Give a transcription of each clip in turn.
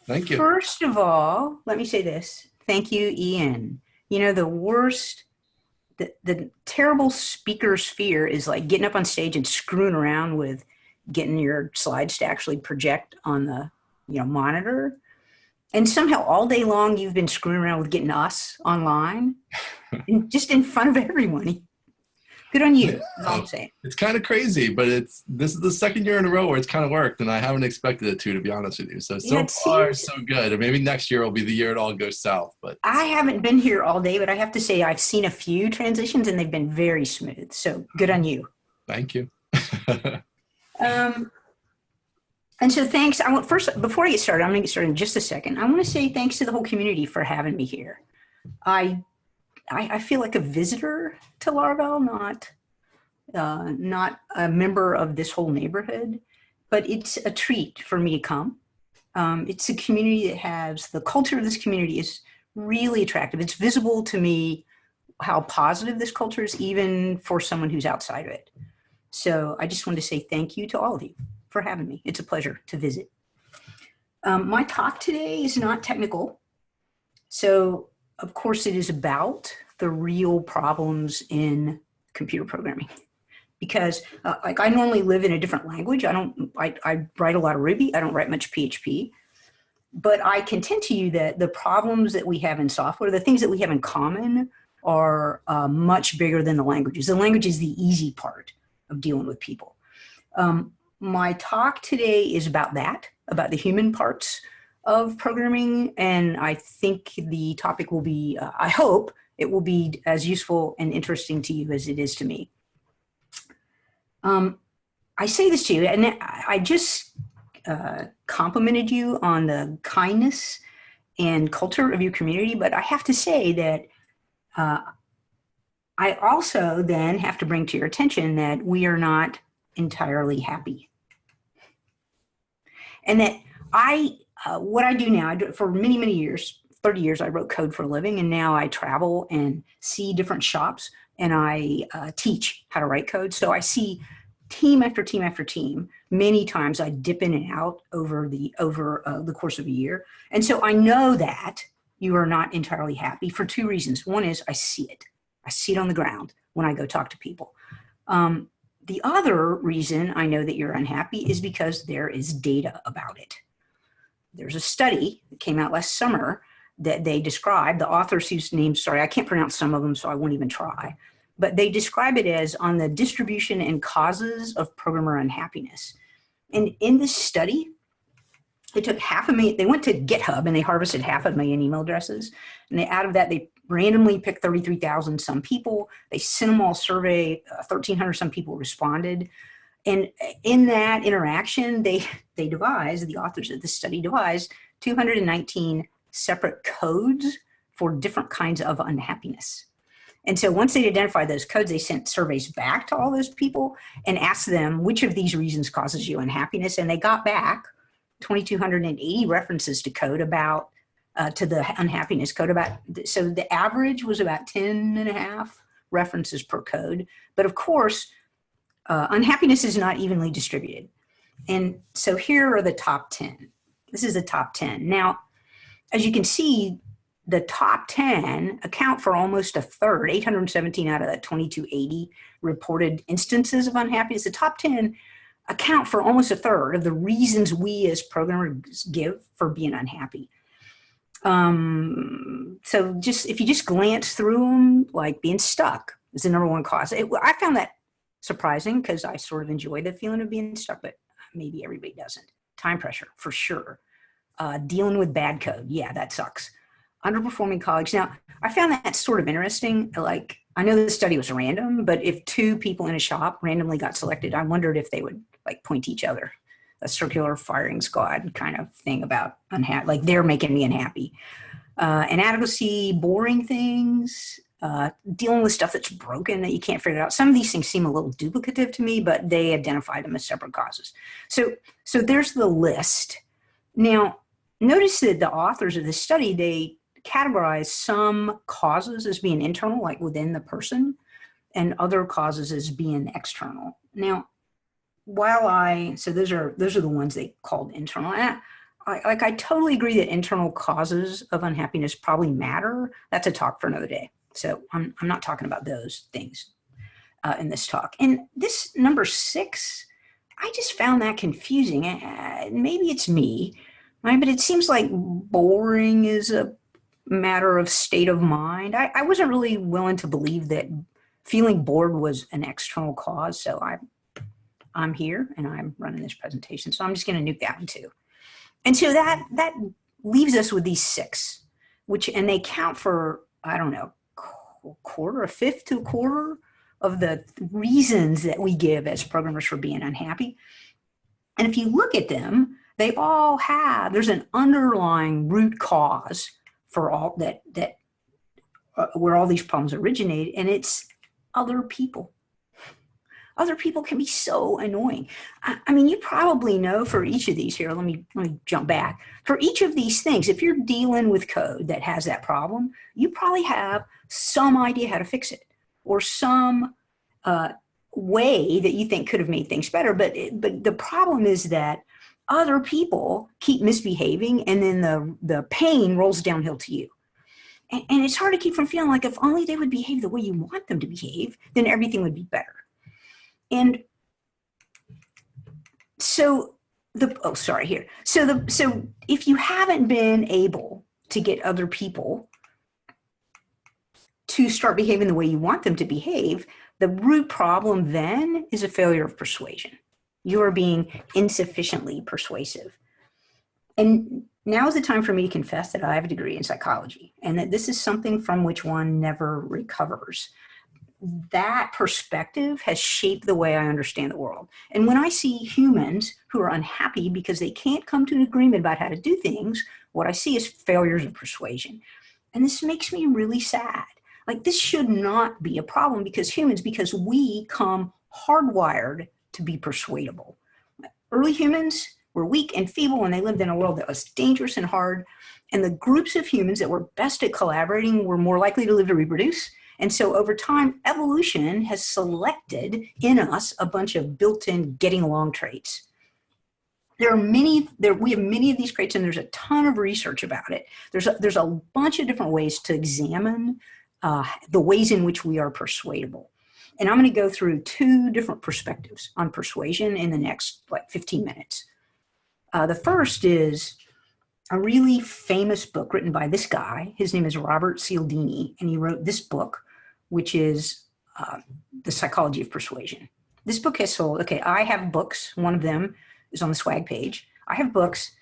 Thank you. First of all, let me say this. Thank you, Ian. You know, the terrible speaker's fear is like getting up on stage and screwing around with getting your slides to actually project on the, monitor. And somehow all day long you've been screwing around with getting us online and just in front of everyone. Good on Yeah, you, is all I'm saying. it's kind of crazy, but this is the second year in a row where it's kind of worked, and I haven't expected it to be honest with you. So Yeah, so it far seems so good. And maybe next year will be the year it all goes south. But I haven't been here all day, but I have to say I've seen a few transitions and they've been very smooth. So good on you. thank you. Um, and so thanks. I want first before I get started, I'm going to get started in just a second. I want to say thanks to the whole community for having me here. I I feel like a visitor to Laravel, not a member of this whole neighborhood, but it's a treat for me to come. It's a community that has the culture of this community is really attractive. It's visible to me how positive this culture is, even for someone who's outside of it. So I just wanted to say thank you to all of you for having me. It's a pleasure to visit. My talk today is not technical. So of course it is about the real problems in computer programming. Because like I normally live in a different language. I write a lot of Ruby. I don't write much PHP. But I contend to you that the problems that we have in software, the things that we have in common are much bigger than the languages. The language is the easy part of dealing with people. My talk today is about that, about the human parts of programming. And I think the topic will be, I hope it will be as useful and interesting to you as it is to me. I say this to you, and I just complimented you on the kindness and culture of your community, but I have to say that I also then have to bring to your attention that we are not entirely happy. And that what I do now, I do it for many, many years, 30 years, I wrote code for a living, and now I travel and see different shops, and I teach how to write code. So I see team after team after team. Many times I dip in and out over the course of a year. And so I know that you are not entirely happy for two reasons. One is I see it. I see it on the ground when I go talk to people. The other reason I know that you're unhappy is because there is data about it. There's a study that came out last summer that they described, the authors whose names, sorry, I can't pronounce some of them, so I won't even try, but they describe it as on the distribution and causes of programmer unhappiness. And in this study, they took 500,000, they went to GitHub and they harvested 500,000 email addresses. And out of that, they randomly picked 33,000 some people. They sent them all a survey, 1,300 some people responded. And in that interaction, they devised, the authors of the study devised 219 separate codes for different kinds of unhappiness. And so once they identified those codes, they sent surveys back to all those people and asked them, which of these reasons causes you unhappiness? And they got back 2,280 references to code about, to the unhappiness code about, so the average was about 10 and a half references per code. But of course, unhappiness is not evenly distributed. And so here are the top 10. This is the top 10. Now, as you can see, the top 10 account for almost a third, 817 out of that 2,280 reported instances of unhappiness. The top 10 account for almost a third of the reasons we as programmers give for being unhappy. So just if you just glance through them, like being stuck is the number one cause. I found that surprising because I sort of enjoy the feeling of being stuck, but maybe everybody doesn't. Time pressure, for sure. Dealing with bad code, yeah, that sucks. Underperforming colleagues. Now, I found that sort of interesting. Like, I know the study was random, but if two people in a shop randomly got selected, I wondered if they would like point to each other, a circular firing squad kind of thing about unhappy, like they're making me unhappy. Inadequacy, boring things, dealing with stuff that's broken that you can't figure out. Some of these things seem a little duplicative to me, but they identify them as separate causes. So there's the list. Now, notice that the authors of this study, they categorize some causes as being internal, like within the person, and other causes as being external. Now, so those are the ones they called internal. I totally agree that internal causes of unhappiness probably matter. That's a talk for another day. So I'm not talking about those things in this talk. And this number 6, I just found that confusing. Maybe it's me, right? But it seems like boring is a matter of state of mind. I wasn't really willing to believe that feeling bored was an external cause. So I'm here and I'm running this presentation. So I'm just going to nuke that one too. And so that leaves us with these 6, and they count for, I don't know, a fifth to a quarter of the reasons that we give as programmers for being unhappy. And if you look at them, they all there's an underlying root cause for all that where all these problems originate, and it's other people. Other people can be so annoying. I mean, you probably know for each of these here, let me jump back. For each of these things, if you're dealing with code that has that problem, you probably have some idea how to fix it, or some way that you think could have made things better. But the problem is that other people keep misbehaving, and then the pain rolls downhill to you. And it's hard to keep from feeling like if only they would behave the way you want them to behave, then everything would be better. And so so if you haven't been able to get other people to start behaving the way you want them to behave, the root problem then is a failure of persuasion. You are being insufficiently persuasive. And now is the time for me to confess that I have a degree in psychology, and that this is something from which one never recovers. That perspective has shaped the way I understand the world. And when I see humans who are unhappy because they can't come to an agreement about how to do things, what I see is failures of persuasion. And this makes me really sad. Like, this should not be a problem because we come hardwired to be persuadable. Early humans were weak and feeble, and they lived in a world that was dangerous and hard. And the groups of humans that were best at collaborating were more likely to live to reproduce. And so over time, evolution has selected in us a bunch of built-in getting along traits. We have many of these traits, and there's a ton of research about it. There's a bunch of different ways to examine the ways in which we are persuadable. And I'm going to go through 2 different perspectives on persuasion in the next 15 minutes. The first is a really famous book written by this guy. His name is Robert Cialdini, and he wrote this book, which is The Psychology of Persuasion. This book has sold, I have books. One of them is on the swag page. I have books.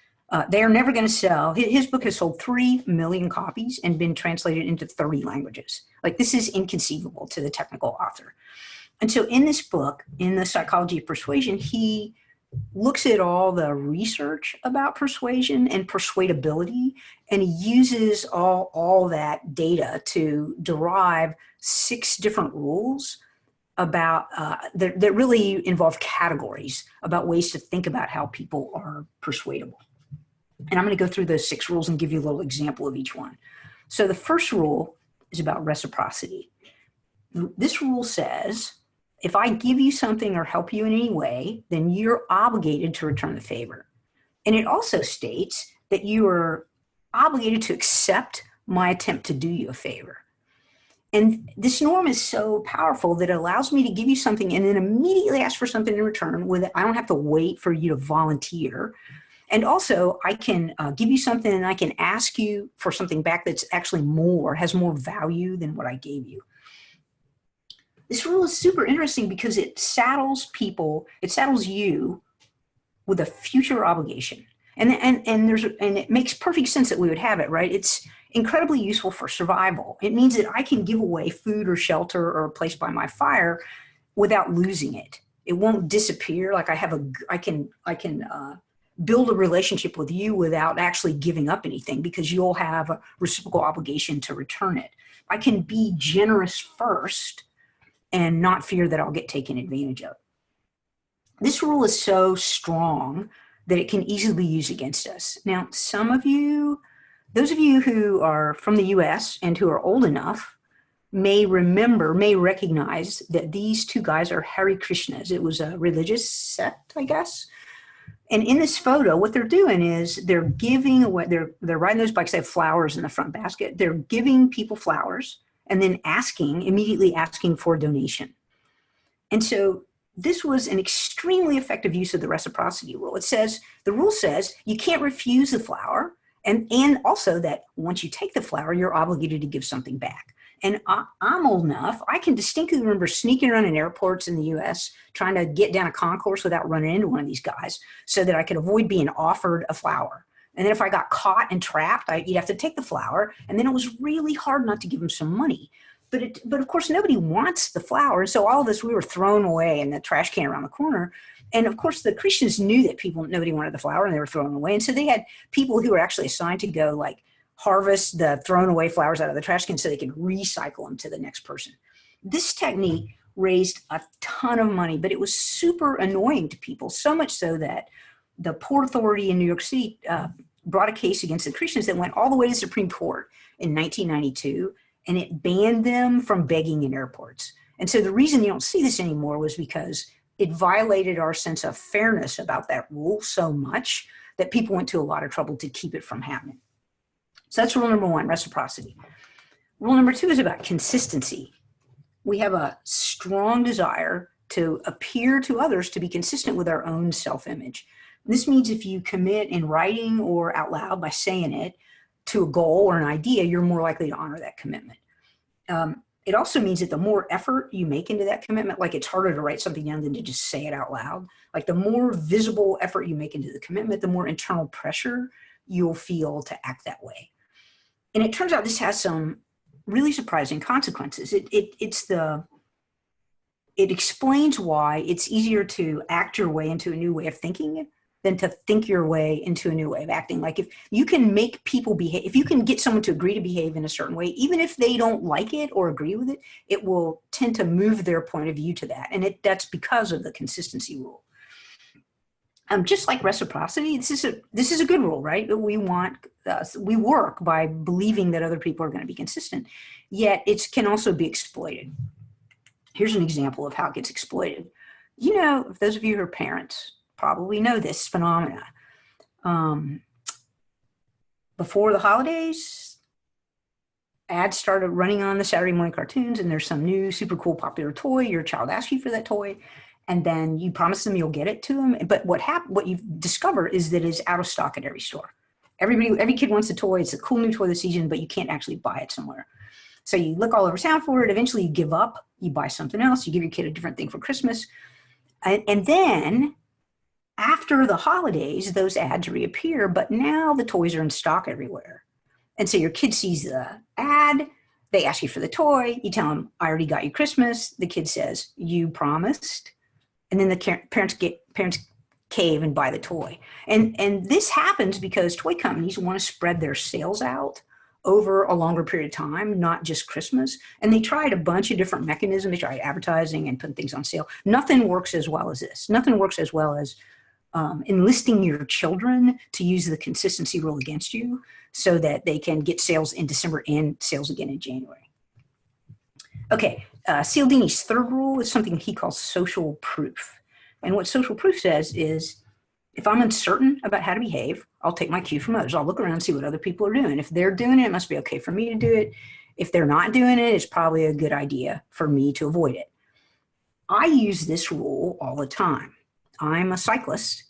They are never going to sell. His book has sold 3 million copies and been translated into 30 languages. Like, this is inconceivable to the technical author. And so in this book, in The Psychology of Persuasion, he looks at all the research about persuasion and persuadability, and he uses all that data to derive 6 different rules about that really involve categories about ways to think about how people are persuadable. And I'm going to go through those 6 rules and give you a little example of each one. So the first rule is about reciprocity. This rule says, if I give you something or help you in any way, then you're obligated to return the favor. And it also states that you are obligated to accept my attempt to do you a favor. And this norm is so powerful that it allows me to give you something and then immediately ask for something in return. I don't have to wait for you to volunteer. And also, I can give you something and I can ask you for something back that's actually has more value than what I gave you. This rule is super interesting because it saddles you with a future obligation. And it makes perfect sense that we would have it, right? It's incredibly useful for survival. It means that I can give away food or shelter or a place by my fire without losing it. It won't disappear. Like, I can build a relationship with you without actually giving up anything because you'll have a reciprocal obligation to return it. I can be generous first and not fear that I'll get taken advantage of. This rule is so strong that it can easily be used against us. Now, those of you who are from the US and who are old enough may recognize that these 2 guys are Hare Krishnas. It was a religious sect, I guess. And in this photo, what they're doing is they're giving away, they're riding those bikes, they have flowers in the front basket. They're giving people flowers and then immediately asking for a donation. And so this was an extremely effective use of the reciprocity rule. The rule says you can't refuse the flower, and also that once you take the flower, you're obligated to give something back. And I'm old enough, I can distinctly remember sneaking around in airports in the US, trying to get down a concourse without running into one of these guys so that I could avoid being offered a flower. And then if I got caught and trapped, you'd have to take the flower. And then it was really hard not to give them some money. But of course, nobody wants the flower. So all of this, we were thrown away in the trash can around the corner. And of course, the Christians knew that nobody wanted the flower and they were thrown away. And so they had people who were actually assigned to go like harvest the thrown away flowers out of the trash can so they could recycle them to the next person. This technique raised a ton of money, but it was super annoying to people, so much so that the Port Authority in New York City brought a case against the Christians that went all the way to the Supreme Court in 1992, and it banned them from begging in airports. And so the reason you don't see this anymore was because it violated our sense of fairness about that rule so much that people went to a lot of trouble to keep it from happening. So that's rule number one, reciprocity. Rule number two is about consistency. We have a strong desire to appear to others to be consistent with our own self-image. This means if you commit in writing or out loud by saying it to a goal or an idea, you're more likely to honor that commitment. It also means that the more effort you make into that commitment, like it's harder to write something down than to just say it out loud. Like the more visible effort you make into the commitment, the more internal pressure you'll feel to act that way. And it turns out this has some really surprising consequences. It explains why it's easier to act your way into a new way of thinking than to think your way into a new way of acting. Like if you can make people behave, if you can get someone to agree to behave in a certain way, even if they don't like it or agree with it, it will tend to move their point of view to that. And that's because of the consistency rule. Just like reciprocity, this is a good rule, right? We work by believing that other people are going to be consistent, yet it can also be exploited. Here's an example of how it gets exploited. You know, those of you who are parents probably know this phenomena. Before the holidays, ads started running on the Saturday morning cartoons, and there's some new super cool popular toy. Your child asks you for that toy, and then you promise them you'll get it to them. But what you discover is that it's out of stock at every store. Every kid wants a toy. It's a cool new toy this season, but you can't actually buy it somewhere. So you look all over town for it. Eventually you give up. You buy something else. You give your kid a different thing for Christmas. And then after the holidays, those ads reappear, but now the toys are in stock everywhere. And so your kid sees the ad. They ask you for the toy. You tell them, I already got you Christmas. The kid says, you promised. And then the parents cave and buy the toy. And this happens because toy companies want to spread their sales out over a longer period of time, not just Christmas. And they tried a bunch of different mechanisms. They tried advertising and putting things on sale. Nothing works as well as this. Nothing works as well as enlisting your children to use the consistency rule against you so that they can get sales in December and sales again in January. Okay, Cialdini's third rule is something he calls social proof. And what social proof says is, if I'm uncertain about how to behave, I'll take my cue from others. I'll look around and see what other people are doing. If they're doing it, it must be okay for me to do it. If they're not doing it, it's probably a good idea for me to avoid it. I use this rule all the time. I'm a cyclist,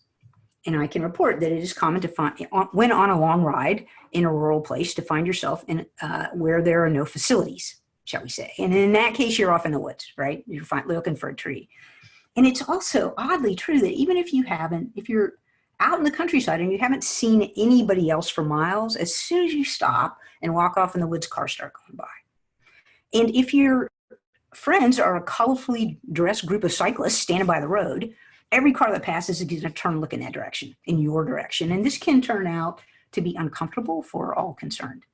and I can report that it is common to find, when on a long ride in a rural place, to find yourself in where there are no facilities, shall we say. And in that case, you're off in the woods, right? You're looking for a tree. And it's also oddly true that even if you're out in the countryside and you haven't seen anybody else for miles, as soon as you stop and walk off in the woods, cars start going by. And if your friends are a colorfully dressed group of cyclists standing by the road, every car that passes is going to turn and look in that direction, in your direction. And this can turn out to be uncomfortable for all concerned.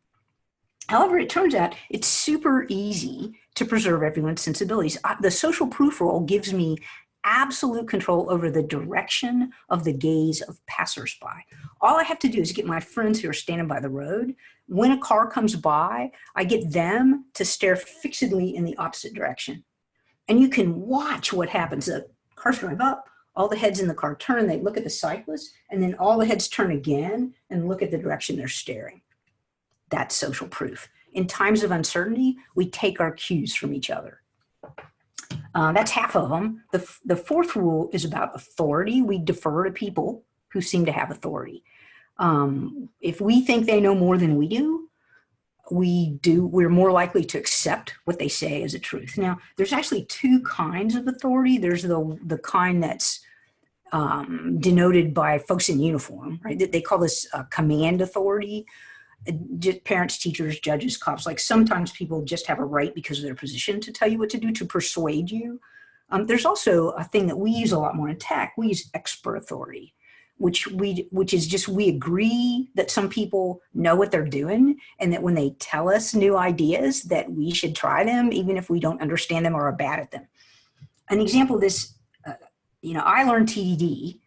However, it turns out it's super easy to preserve everyone's sensibilities. The social proof rule gives me absolute control over the direction of the gaze of passersby. All I have to do is get my friends who are standing by the road. When a car comes by, I get them to stare fixedly in the opposite direction. And you can watch what happens. The cars drive up, all the heads in the car turn, they look at the cyclist, and then all the heads turn again and look at the direction they're staring. That's social proof. In times of uncertainty, we take our cues from each other. That's half of them. The fourth rule is about authority. We defer to people who seem to have authority. If we think they know more than we do, we're more likely to accept what they say as a truth. Now, there's actually two kinds of authority. There's the kind that's denoted by folks in uniform, right? They call this command authority. Parents, teachers, judges, cops, like sometimes people just have a right because of their position to tell you what to do, to persuade you. There's also a thing that we use a lot more in tech. We use expert authority, which is just, we agree that some people know what they're doing and that when they tell us new ideas that we should try them, even if we don't understand them or are bad at them. An example of this, I learned TDD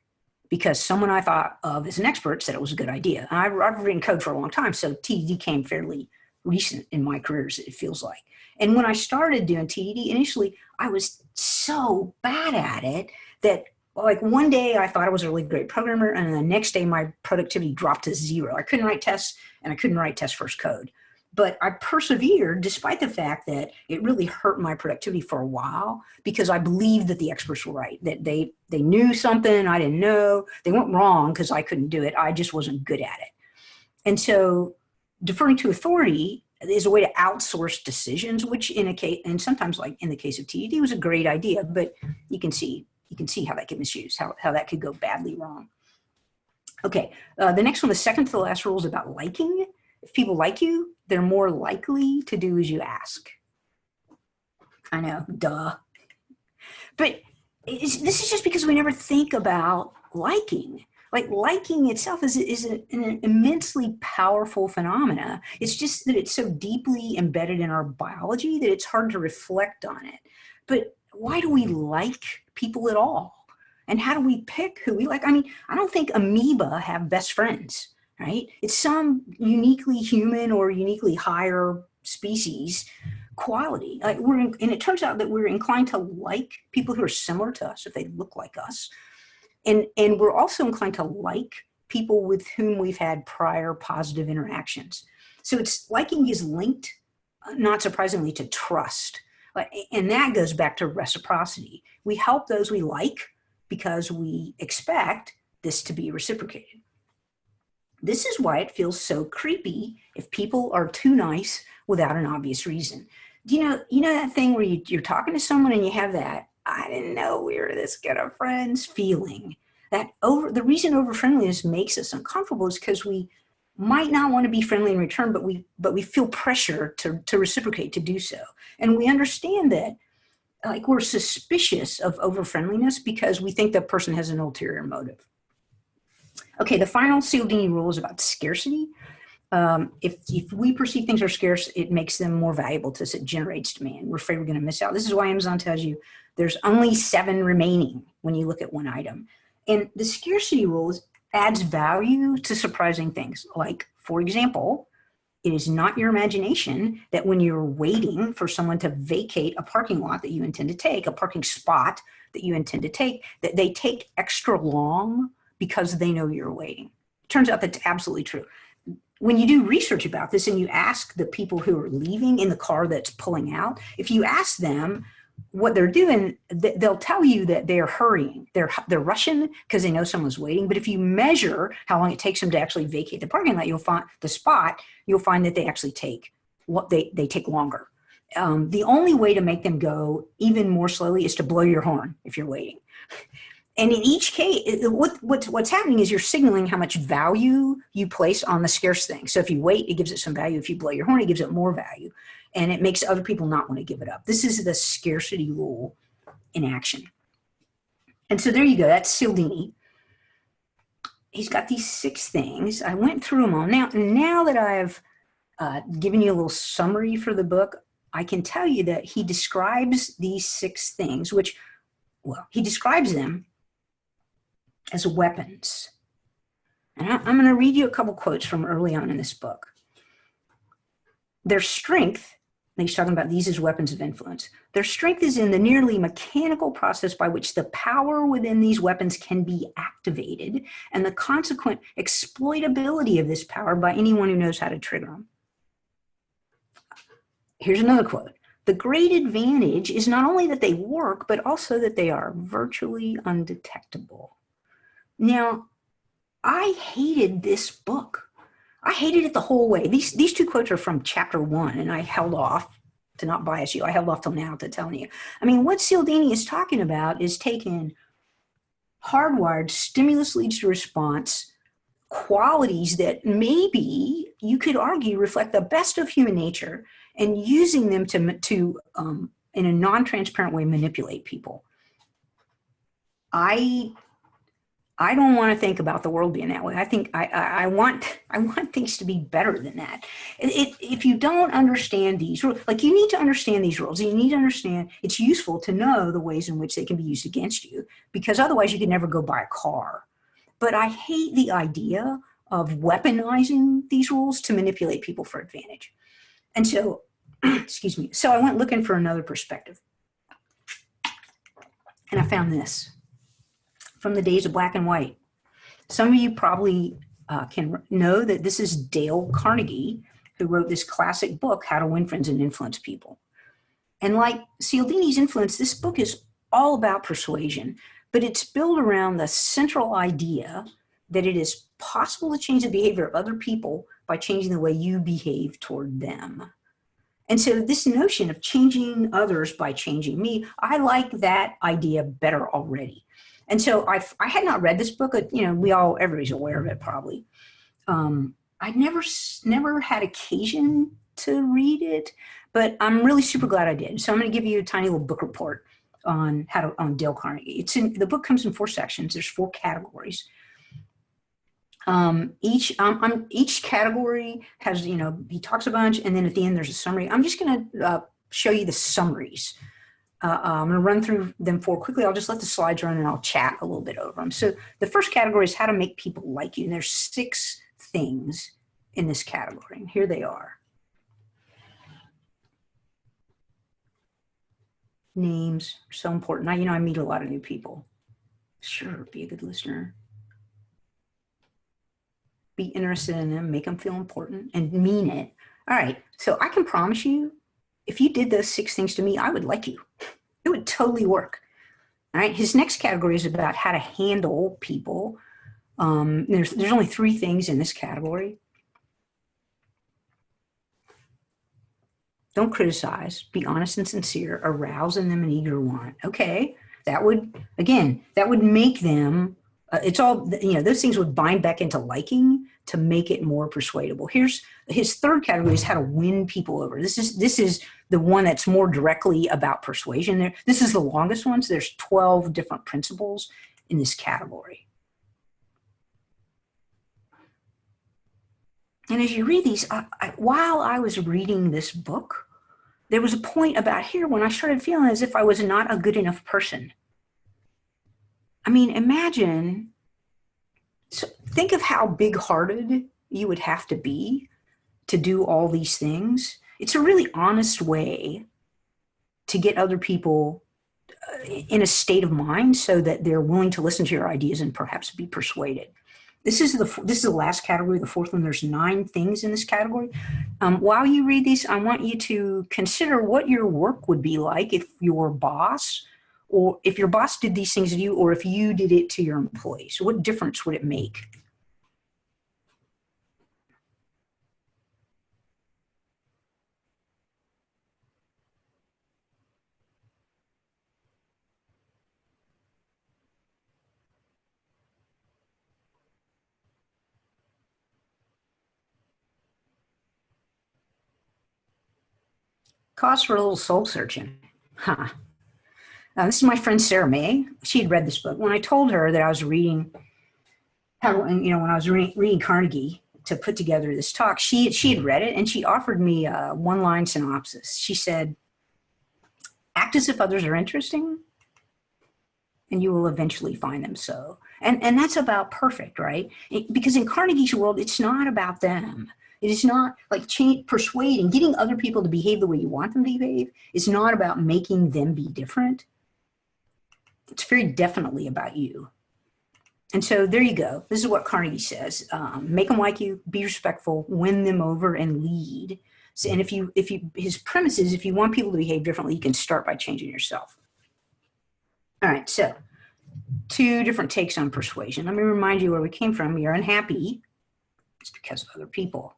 because someone I thought of as an expert said it was a good idea. I've written code for a long time, so TDD came fairly recent in my career, it feels like. And when I started doing TDD, initially, I was so bad at it that like one day I thought I was a really great programmer, and the next day my productivity dropped to 0. I couldn't write tests, and I couldn't write test first code. But I persevered despite the fact that it really hurt my productivity for a while because I believed that the experts were right, that they knew something I didn't know. They weren't wrong because I couldn't do it. I just wasn't good at it. And so deferring to authority is a way to outsource decisions, which in a case, and sometimes like in the case of TDD, was a great idea, but you can see how that could misuse, how that could go badly wrong. Okay, the next one, the second to the last rule, is about liking. If people like you, they're more likely to do as you ask. I know, duh. But this is just because we never think about liking. Like liking itself is an immensely powerful phenomena. It's just that it's so deeply embedded in our biology that it's hard to reflect on it. But why do we like people at all? And how do we pick who we like? I mean, I don't think amoeba have best friends, right? It's some uniquely human or uniquely higher species quality. And it turns out that we're inclined to like people who are similar to us if they look like us. And we're also inclined to like people with whom we've had prior positive interactions. So liking is linked, not surprisingly, to trust. And that goes back to reciprocity. We help those we like because we expect this to be reciprocated. This is why it feels so creepy if people are too nice without an obvious reason. You know that thing where you're talking to someone and you have that, I didn't know we were this good of friends feeling. The reason over-friendliness makes us uncomfortable is because we might not want to be friendly in return, but we feel pressure to reciprocate, to do so. And we understand that like we're suspicious of over-friendliness because we think that person has an ulterior motive. Okay, the final Cialdini rule is about scarcity. If we perceive things are scarce, it makes them more valuable to us. It generates demand. We're afraid we're going to miss out. This is why Amazon tells you there's only 7 remaining when you look at one item. And the scarcity rule adds value to surprising things. Like, for example, it is not your imagination that when you're waiting for someone to vacate a parking lot that you intend to take, a parking spot that you intend to take, that they take extra long because they know you're waiting. Turns out that's absolutely true. When you do research about this and you ask the people who are leaving in the car that's pulling out, if you ask them what they're doing, they'll tell you that they're hurrying. They're rushing because they know someone's waiting. But if you measure how long it takes them to actually vacate the parking lot, you'll find that they actually take they take longer. The only way to make them go even more slowly is to blow your horn if you're waiting. And in each case, what's happening is you're signaling how much value you place on the scarce thing. So if you wait, it gives it some value. If you blow your horn, it gives it more value. And it makes other people not want to give it up. This is the scarcity rule in action. And so there you go. That's Cialdini. He's got these 6 things. I went through them all. Now that I've given you a little summary for the book, I can tell you that he describes these 6 things, he describes them as weapons. And I'm going to read you a couple quotes from early on in this book. Their strength, He's talking about these as weapons of influence. Their strength is in the nearly mechanical process by which the power within these weapons can be activated and the consequent exploitability of this power by anyone who knows how to trigger them. Here's another quote. The great advantage is not only that they work, but also that they are virtually undetectable. Now, I hated this book. I hated it the whole way. These two quotes are from chapter 1, and I held off to not bias you. I held off till now to tell you. I mean, what Cialdini is talking about is taking hardwired stimulus leads to response qualities that maybe you could argue reflect the best of human nature and using them to in a non-transparent way, manipulate people. I don't want to think about the world being that way. I think I want things to be better than that. If you don't understand these rules, like you need to understand these rules, and you need to understand it's useful to know the ways in which they can be used against you, because otherwise you could never go buy a car. But I hate the idea of weaponizing these rules to manipulate people for advantage. And so, excuse me, so I went looking for another perspective. And I found this. From the days of black and white. Some of you probably can know that this is Dale Carnegie, who wrote this classic book, How to Win Friends and Influence People. And like Cialdini's Influence, this book is all about persuasion, but it's built around the central idea that it is possible to change the behavior of other people by changing the way you behave toward them. And so this notion of changing others by changing me, I like that idea better already. And so I had not read this book. You know, everybody's aware of it probably. I never had occasion to read it, but I'm really super glad I did. So I'm going to give you a tiny little book report on on Dale Carnegie. The book comes in 4 sections. There's 4 categories. Each category has, you know, he talks a bunch, and then at the end there's a summary. I'm just going to show you the summaries. I'm going to run through them 4 quickly. I'll just let the slides run and I'll chat a little bit over them. So the first category is how to make people like you. And there's 6 things in this category. And here they are. Names are so important. I meet a lot of new people. Sure, be a good listener. Be interested in them, make them feel important, and mean it. All right, so I can promise you, if you did those 6 things to me, I would like you. It would totally work. All right. His next category is about how to handle people. There's only 3 things in this category. Don't criticize. Be honest and sincere. Arouse in them an eager want. Okay. That would make them. It's all, you know, those things would bind back into liking to make it more persuadable. Here's his third category is how to win people over. This is the one that's more directly about persuasion. This is the longest one. So there's 12 different principles in this category. And as you read these, while I was reading this book, there was a point about here when I started feeling as if I was not a good enough person. I mean, imagine, so think of how big-hearted you would have to be to do all these things. It's a really honest way to get other people in a state of mind so that they're willing to listen to your ideas and perhaps be persuaded. This is the last category, the 4th one. There's 9 things in this category. While you read these, I want you to consider what your work would be like if your boss did these things to you, or if you did it to your employees. What difference would it make? Cause for a little soul searching. Huh. This is my friend Sarah May. She had read this book. When I told her that I was reading, when I was reading Carnegie to put together this talk, she had read it and she offered me a 1-line synopsis. She said, "Act as if others are interesting, and you will eventually find them so." And that's about perfect, right? Because in Carnegie's world, it's not about them. It is not like persuading, getting other people to behave the way you want them to behave. It's not about making them be different. It's very definitely about you. And so there you go. This is what Carnegie says. Make them like you, be respectful, win them over, and lead. So, and his premise is if you want people to behave differently, you can start by changing yourself. All right, so 2 different takes on persuasion. Let me remind you where we came from. You're unhappy. It's because of other people.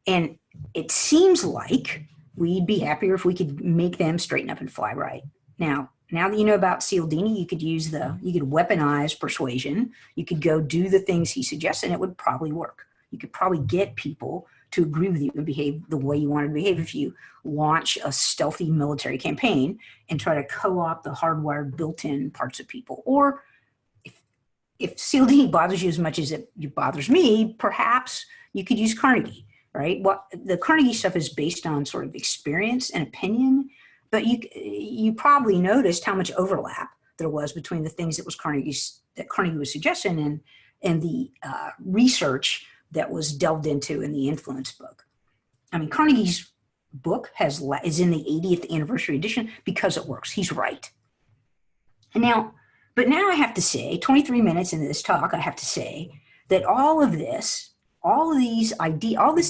And it seems like we'd be happier if we could make them straighten up and fly right. Now that you know about Cialdini, you could weaponize persuasion. You could go do the things he suggests, and it would probably work. You could probably get people to agree with you and behave the way you want to behave if you launch a stealthy military campaign and try to co-opt the hardwired built-in parts of people. Or if Cialdini bothers you as much as it bothers me, perhaps you could use Carnegie, right? The Carnegie stuff is based on sort of experience and opinion, but you probably noticed how much overlap there was between the things that Carnegie was suggesting and the research that was delved into in the Influence book. I mean, Carnegie's book is in the 80th anniversary edition because it works. He's right. But now I have to say, 23 minutes into this talk, I have to say that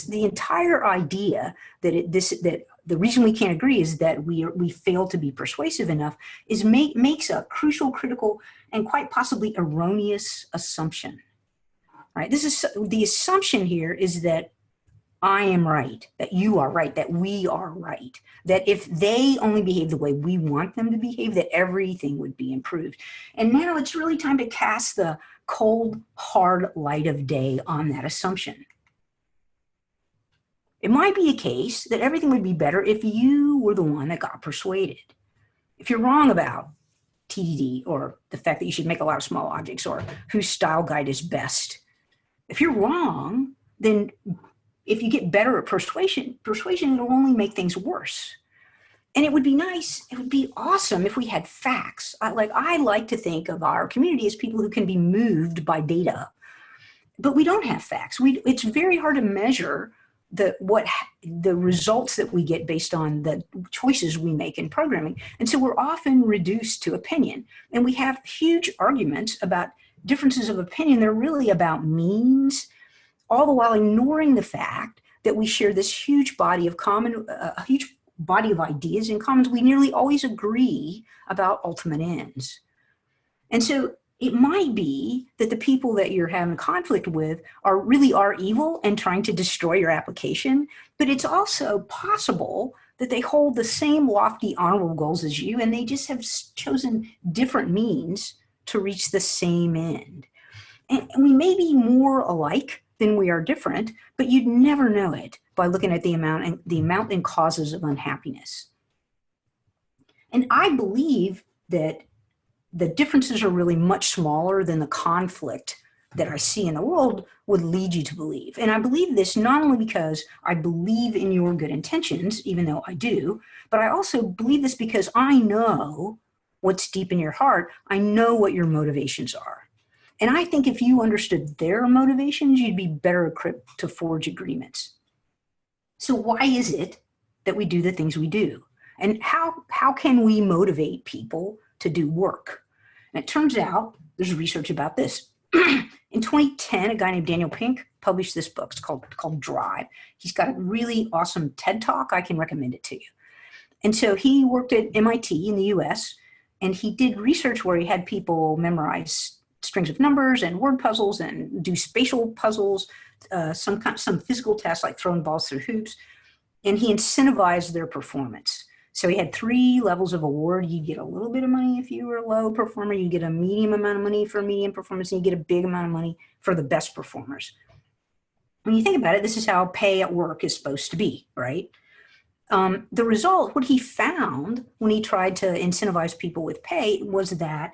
the entire idea that the reason we can't agree is that we fail to be persuasive enough makes a crucial, critical, and quite possibly erroneous assumption. Right? The assumption here is that I am right, that you are right, that we are right, that if they only behave the way we want them to behave, that everything would be improved. And now it's really time to cast the cold, hard light of day on that assumption. It might be a case that everything would be better if you were the one that got persuaded. If you're wrong about TDD or the fact that you should make a lot of small objects or whose style guide is best, if you're wrong, then if you get better at persuasion will only make things worse. And it would be nice, it would be awesome if we had facts. I like to think of our community as people who can be moved by data, but we don't have facts. It's very hard to measure the results that we get based on the choices we make in programming. And so we're often reduced to opinion. And we have huge arguments about differences of opinion. They're really about means, all the while ignoring the fact that we share this huge body of ideas in common. We nearly always agree about ultimate ends. And so it might be that the people that you're having conflict with are evil and trying to destroy your application, but it's also possible that they hold the same lofty, honorable goals as you, and they just have chosen different means to reach the same end. And we may be more alike than we are different, but you'd never know it by looking at the amount and causes of unhappiness. And I believe that the differences are really much smaller than the conflict that I see in the world would lead you to believe. And I believe this not only because I believe in your good intentions, even though I do, but I also believe this because I know what's deep in your heart. I know what your motivations are. And I think if you understood their motivations, you'd be better equipped to forge agreements. So why is it that we do the things we do? And how can we motivate people to do work? And it turns out there's research about this. In 2010, a guy named Daniel Pink published this book. It's called Drive. He's got a really awesome TED Talk. I can recommend it to you. And so he worked at MIT in the US, and he did research where he had people memorize strings of numbers and word puzzles and do spatial puzzles, some physical tests like throwing balls through hoops, and he incentivized their performance. So he had 3 levels of award. You get a little bit of money if you were a low performer, you get a medium amount of money for medium performance, and you get a big amount of money for the best performers. When you think about it, this is how pay at work is supposed to be, right? The result, what he found when he tried to incentivize people with pay was that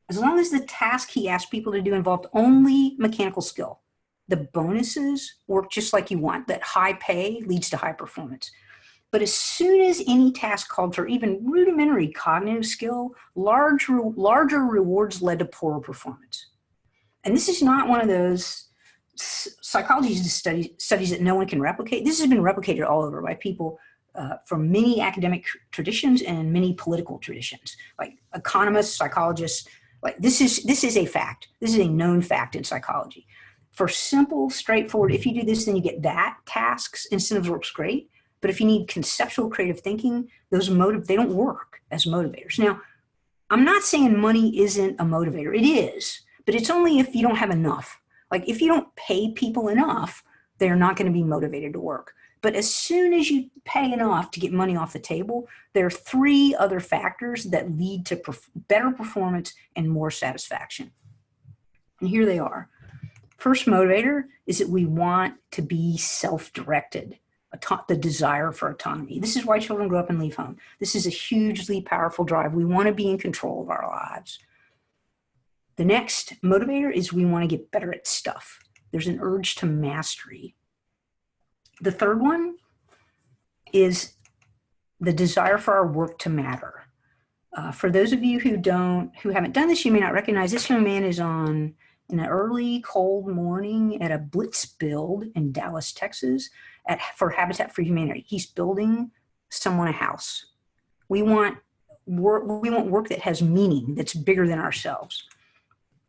as long as the task he asked people to do involved only mechanical skill, the bonuses work just like you want. That high pay leads to high performance. But as soon as any task called for even rudimentary cognitive skill, larger rewards led to poorer performance. And this is not one of those psychology studies that no one can replicate. This has been replicated all over by people from many academic traditions and many political traditions, like economists, psychologists. Like this is a fact. This is a known fact in psychology. For simple, straightforward, if you do this, then you get that tasks, incentives works great. But if you need conceptual creative thinking, those they don't work as motivators. Now, I'm not saying money isn't a motivator. It is, but it's only if you don't have enough. Like if you don't pay people enough, they're not going to be motivated to work. But as soon as you pay enough to get money off the table, there are 3 other factors that lead to better performance and more satisfaction. And here they are. First motivator is that we want to be self-directed, the desire for autonomy. This is why children grow up and leave home. This is a hugely powerful drive. We want to be in control of our lives. The next motivator is we want to get better at stuff. There's an urge to mastery. The third one is the desire for our work to matter. For those of you who haven't done this, you may not recognize this young man is on in an early cold morning at a blitz build in Dallas, Texas, for Habitat for Humanity. He's building someone a house. We want work that has meaning, that's bigger than ourselves.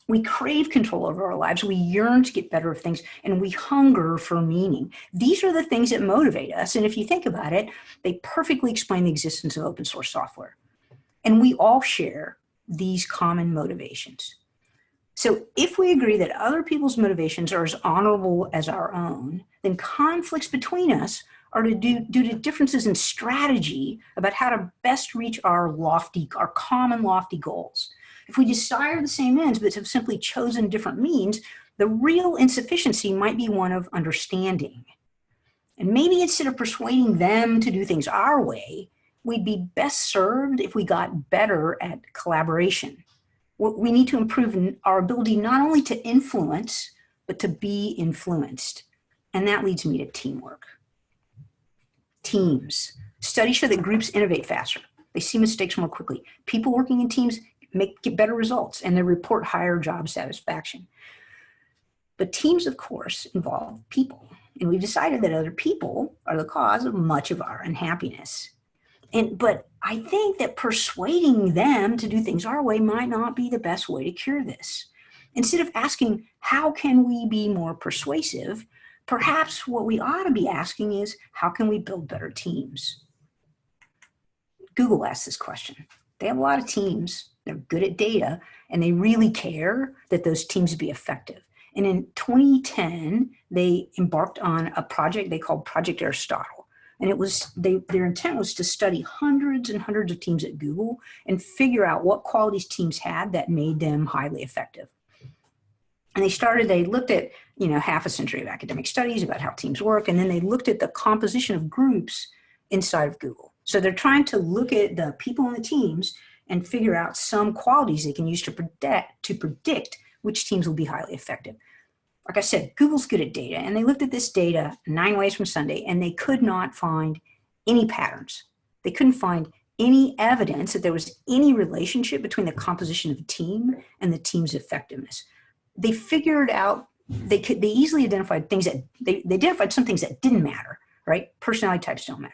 We crave control over our lives. We yearn to get better at things, and we hunger for meaning. These are the things that motivate us. And if you think about it, they perfectly explain the existence of open source software. And we all share these common motivations. So if we agree that other people's motivations are as honorable as our own, then conflicts between us are due to differences in strategy about how to best reach our common lofty goals. If we desire the same ends but have simply chosen different means, the real insufficiency might be one of understanding. And maybe instead of persuading them to do things our way, we'd be best served if we got better at collaboration. We need to improve our ability not only to influence, but to be influenced. And that leads me to teamwork. Teams. Studies show that groups innovate faster. They see mistakes more quickly. People working in teams get better results, and they report higher job satisfaction. But teams, of course, involve people. And we've decided that other people are the cause of much of our unhappiness. But I think that persuading them to do things our way might not be the best way to cure this. Instead of asking, how can we be more persuasive? Perhaps what we ought to be asking is, how can we build better teams? Google asked this question. They have a lot of teams. They're good at data, and they really care that those teams be effective. And in 2010, they embarked on a project they called Project Aristotle. And their intent was to study hundreds and hundreds of teams at Google and figure out what qualities teams had that made them highly effective. And they looked at, half a century of academic studies about how teams work, and then they looked at the composition of groups inside of Google. So they're trying to look at the people on the teams and figure out some qualities they can use to predict which teams will be highly effective. Like I said, Google's good at data, and they looked at this data 9 ways from Sunday, and they could not find any patterns. They couldn't find any evidence that there was any relationship between the composition of a team and the team's effectiveness. They figured out, they easily identified things that, they identified some things that didn't matter, right? Personality types don't matter.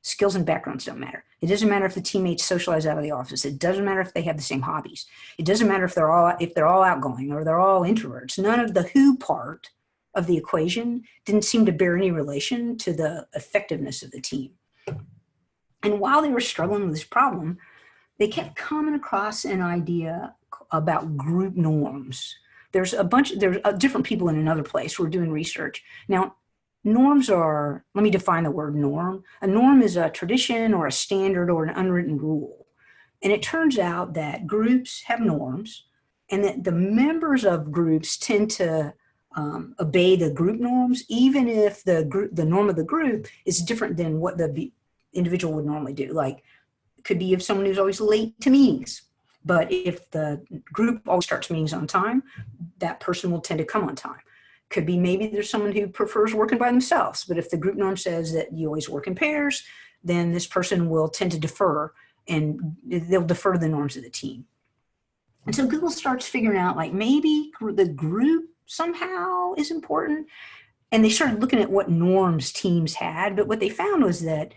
Skills and backgrounds don't matter. It doesn't matter if the teammates socialize out of the office. It doesn't matter if they have the same hobbies. It doesn't matter if they're all outgoing or they're all introverts. None of the who part of the equation didn't seem to bear any relation to the effectiveness of the team. And while they were struggling with this problem, they kept coming across an idea about group norms. There's different people in another place who are doing research. Now, norms are, let me define the word norm. A norm is a tradition or a standard or an unwritten rule. And it turns out that groups have norms, and that the members of groups tend to obey the group norms, even if the norm of the group is different than what the individual would normally do. Like, it could be if someone who's always late to meetings. But if the group always starts meetings on time, that person will tend to come on time. Could be maybe there's someone who prefers working by themselves, but if the group norm says that you always work in pairs, then this person will tend to defer, and they'll defer to the norms of the team. And so Google starts figuring out, like, maybe the group somehow is important. And they started looking at what norms teams had, but what they found was that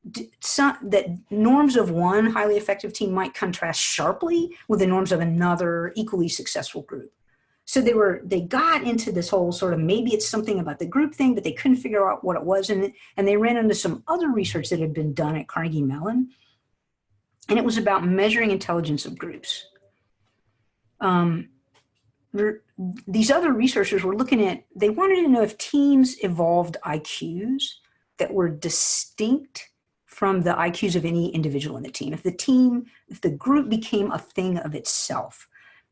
that norms of one highly effective team might contrast sharply with the norms of another equally successful group. So they got into this whole sort of, maybe it's something about the group thing, but they couldn't figure out what it was. And they ran into some other research that had been done at Carnegie Mellon. And it was about measuring intelligence of groups. These other researchers were looking at, they wanted to know if teams evolved IQs that were distinct from the IQs of any individual in the team. If the group became a thing of itself.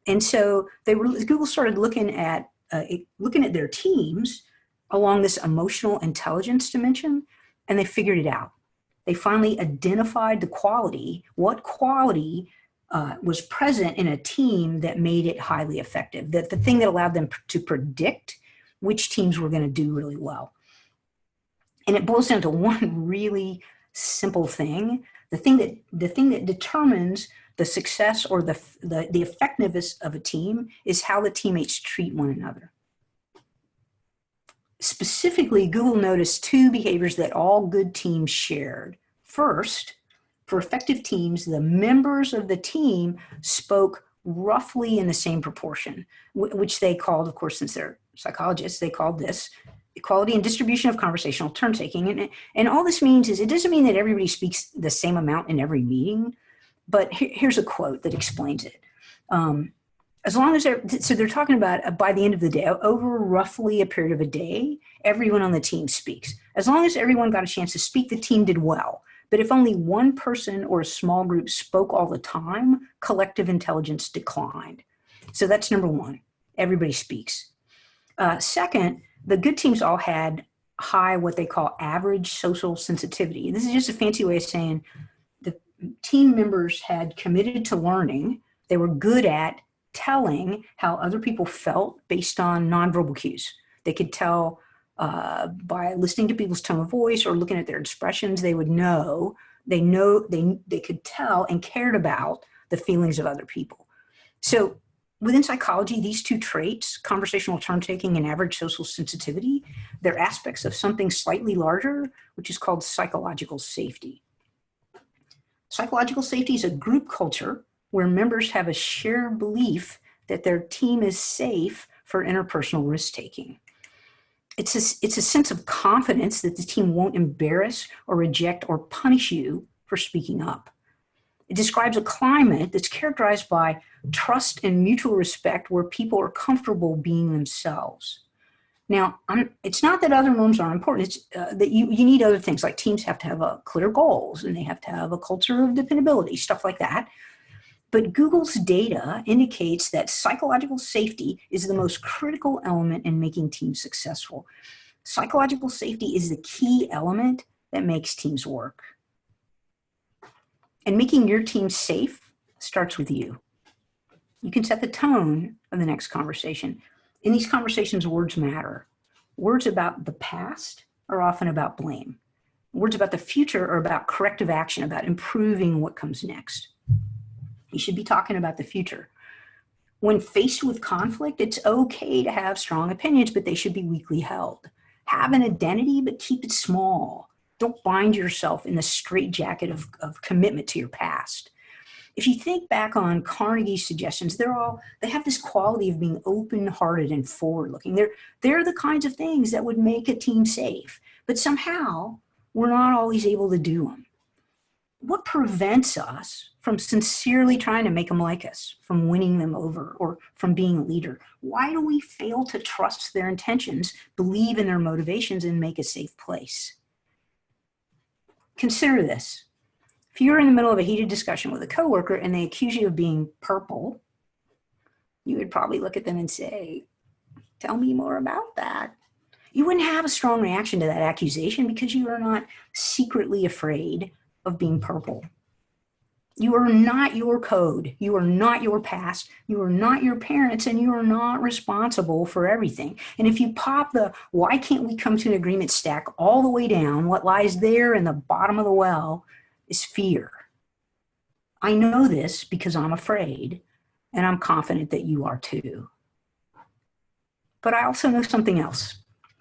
And so Google started looking at their teams along this emotional intelligence dimension, and they figured it out. They finally identified what quality was present in a team that made it highly effective, the thing that allowed them to predict which teams were going to do really well. And it boils down to one really simple thing. The thing that determines the success or the effectiveness of a team is how the teammates treat one another. Specifically, Google noticed two behaviors that all good teams shared. First, for effective teams, the members of the team spoke roughly in the same proportion, which they called, of course, since they're psychologists, they called this equality and distribution of conversational turn taking. And all this means is, it doesn't mean that everybody speaks the same amount in every meeting, but here's a quote that explains it. As long as they're talking about by the end of the day, over roughly a period of a day, everyone on the team speaks. As long as everyone got a chance to speak, the team did well. But if only one person or a small group spoke all the time, collective intelligence declined. So that's number one, everybody speaks. Second, the good teams all had high, what they call average social sensitivity. This is just a fancy way of saying the team members had committed to learning. They were good at telling how other people felt based on nonverbal cues. They could tell by listening to people's tone of voice or looking at their expressions. They could tell and cared about the feelings of other people. So within psychology, these two traits, conversational turn taking and average social sensitivity, they're aspects of something slightly larger, which is called psychological safety. Psychological safety is a group culture where members have a shared belief that their team is safe for interpersonal risk-taking. It's a sense of confidence that the team won't embarrass or reject or punish you for speaking up. It describes a climate that's characterized by trust and mutual respect where people are comfortable being themselves. Now, it's not that other norms aren't important. It's that you need other things, like teams have to have clear goals and they have to have a culture of dependability, stuff like that. But Google's data indicates that psychological safety is the most critical element in making teams successful. Psychological safety is the key element that makes teams work. And making your team safe starts with you. You can set the tone of the next conversation. In these conversations, words matter. Words about the past are often about blame. Words about the future are about corrective action, about improving what comes next. You should be talking about the future. When faced with conflict, it's okay to have strong opinions, but they should be weakly held. Have an identity, but keep it small. Don't bind yourself in the straitjacket of commitment to your past. If you think back on Carnegie's suggestions, they have this quality of being open-hearted and forward-looking. They're the kinds of things that would make a team safe, but somehow we're not always able to do them. What prevents us from sincerely trying to make them like us, from winning them over, or from being a leader? Why do we fail to trust their intentions, believe in their motivations, and make a safe place? Consider this. If you're in the middle of a heated discussion with a coworker and they accuse you of being purple, you would probably look at them and say, "Tell me more about that." You wouldn't have a strong reaction to that accusation because you are not secretly afraid of being purple. You are not your code. You are not your past. You are not your parents, and you are not responsible for everything. And if you pop the "why can't we come to an agreement" stack all the way down, what lies there in the bottom of the well is fear. I know this because I'm afraid, and I'm confident that you are too. But I also know something else.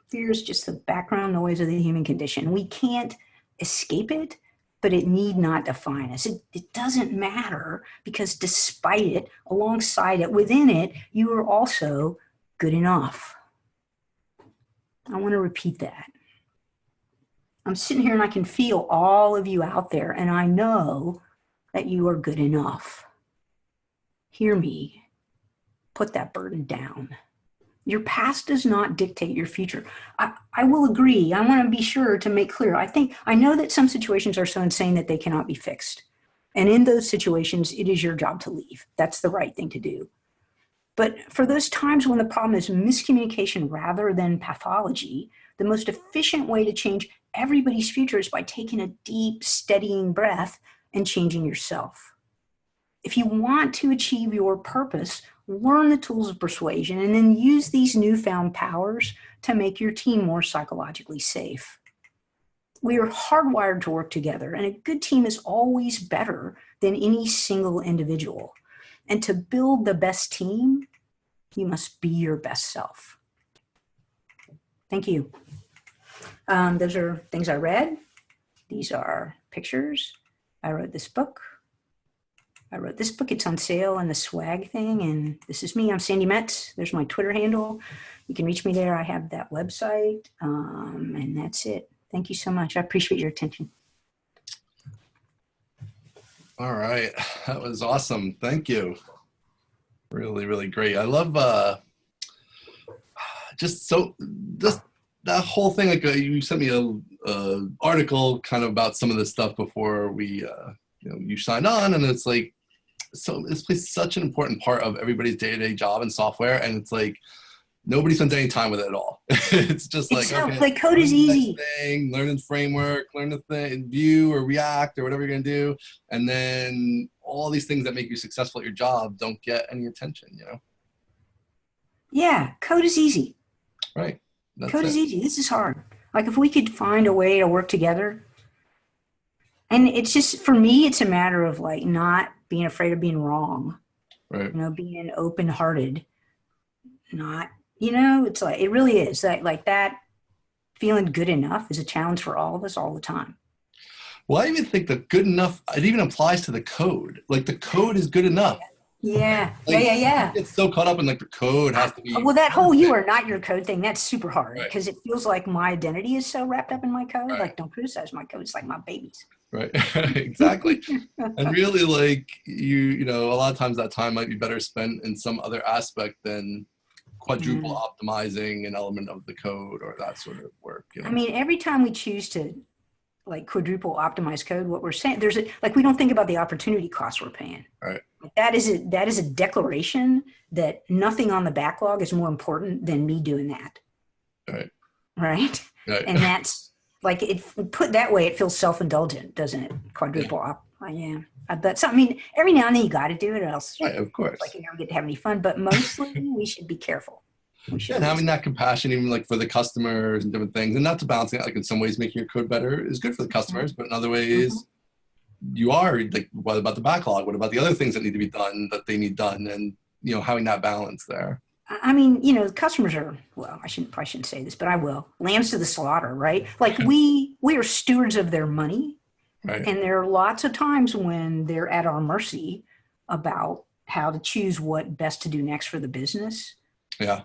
Fear is just the background noise of the human condition. We can't escape it, but it need not define us. It doesn't matter, because despite it, alongside it, within it, you are also good enough. I want to repeat that. I'm sitting here and I can feel all of you out there, and I know that you are good enough. Hear me. Put that burden down. Your past does not dictate your future. I will agree. I want to be sure to make clear. I know that some situations are so insane that they cannot be fixed. And in those situations, it is your job to leave. That's the right thing to do. But for those times when the problem is miscommunication rather than pathology, the most efficient way to change everybody's future is by taking a deep, steadying breath and changing yourself. If you want to achieve your purpose, learn the tools of persuasion and then use these newfound powers to make your team more psychologically safe. We are hardwired to work together, and a good team is always better than any single individual. And to build the best team, you must be your best self. Thank you. Those are things I read. These are pictures. I wrote this book. It's on sale in the swag thing. And this is me. I'm Sandi Metz. There's my Twitter handle. You can reach me there. I have that website. And that's it. Thank you so much. I appreciate your attention. All right. That was awesome. Thank you. Really, really great. I love just that whole thing. Like you sent me a article kind of about some of this stuff before we, you signed on, and it's like, so this plays such an important part of everybody's day-to-day job in software, and it's like nobody spends any time with it at all. It's just like, okay, like code is easy. Learning framework, learn the thing, Vue or React or whatever you're gonna do, and then all these things that make you successful at your job don't get any attention. Yeah, code is easy. Right. Code is easy. This is hard. Like if we could find a way to work together. And it's just, for me, it's a matter of like not being afraid of being wrong, right? Being open-hearted, not, it's like, it really is that, like, that feeling good enough is a challenge for all of us all the time. Well, I even think that good enough, it even applies to the code. Like the code is good enough. Yeah. Like, Yeah. It's so caught up in like the code has to be. Well, that whole you are not your code thing, that's super hard because it feels like my identity is so wrapped up in my code. Like, don't criticize my code. It's like my babies. Right. Exactly. And really, like a lot of times that time might be better spent in some other aspect than quadruple optimizing an element of the code or that sort of work. I mean, every time we choose to like quadruple optimize code, what we're saying, we don't think about the opportunity costs we're paying. Right. That is a declaration that nothing on the backlog is more important than me doing that. Right. And that's like, it put that way, it feels self-indulgent, doesn't it? Quadruple op. Yeah. But I mean, every now and then you got to do it, or else, of course, like you never get to have any fun. But mostly, we should be careful. And having that compassion, even like for the customers and different things, and not to balance it. Like in some ways, making your code better is good for the customers, but in other ways, you are like, what about the backlog? What about the other things that need to be done that they need done? And having that balance there. I mean, customers are, well, I shouldn't say this, but I will. Lambs to the slaughter, right? Like we are stewards of their money. Right. And there are lots of times when they're at our mercy about how to choose what best to do next for the business. Yeah,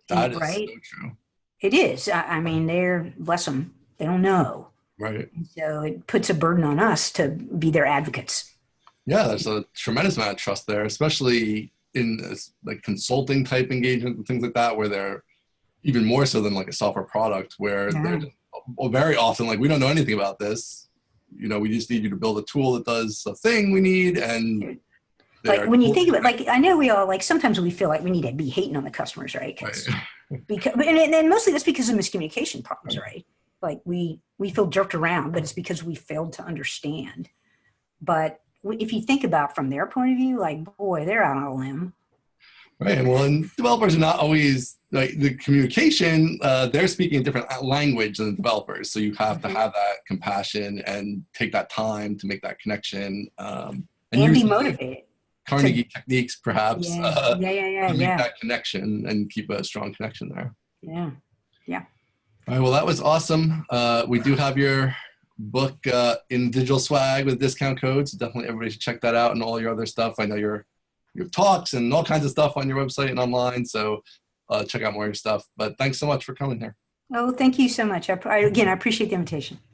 that is so true. It is. I mean, bless them, they don't know. Right. So it puts a burden on us to be their advocates. Yeah, there's a tremendous amount of trust there, especially in this, like consulting type engagement and things like that, where they're even more so than like a software product, where they're very often like, we don't know anything about this. We just need you to build a tool that does a thing we need. And like when you think about, like, I know we all, like, sometimes we feel like we need to be hating on the customers, right? And mostly that's because of miscommunication problems, right? Like we feel jerked around, but it's because we failed to understand. But if you think about from their point of view, like, boy, they're out on a limb. Right. And developers are not always like the communication. They're speaking a different language than the developers. So you have to have that compassion and take that time to make that connection. And be motivated. Carnegie techniques, perhaps, Yeah. to make that connection and keep a strong connection there. Yeah. All right, well, that was awesome. We do have your book in digital swag with discount codes. So definitely everybody should check that out and all your other stuff. I know you have talks and all kinds of stuff on your website and online. So check out more of your stuff. But thanks so much for coming here. Oh, thank you so much. Again, I appreciate the invitation.